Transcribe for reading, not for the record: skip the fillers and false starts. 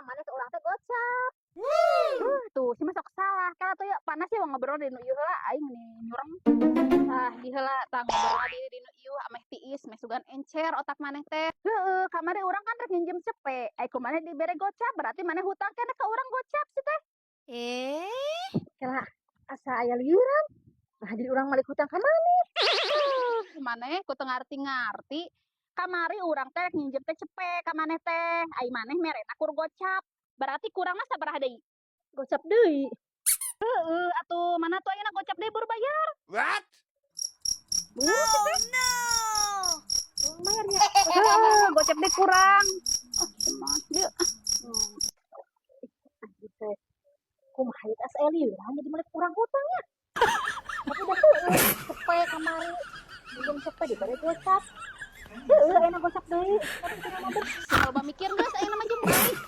mana seorang teh gocap. Tuh si masuk salah karena tuh ya panas ya ngobrol di nu ieu heula aing nih nyureng. Ah di heula tah ngobrol di nu ieu ameh tiis meh sugan encer otak maneh teh. Heeh, kamari urang kan rek nginjem cepe. Ai kumaha dibere gocap berarti maneh hutang keneh ka urang gocap sih teh. Kela asa aya liuran. Nah jadi urang balik hutang ka maneh. Maneh ku teu ngarti-ngarti. Kamari urang teh rek nginjem teh cepe ka maneh teh. Ai maneh merena kur gocap. Berarti kurang mah sabaraha deui? Gocap deui. Atuh mana tuh ayeuna gocap deui baru bayar. What? Oh no. Bayarnya. Gocap deui kurang. Oh, kumaha dia? Gitu. Kumaha ieu asa liuran jadi balik kurang hutangnya. Tapi udah cepe kamari. Belum cepe dibere gocap. Ayeuna gocap deui. Tapi teu mikir geus ayeuna mah jeung baik.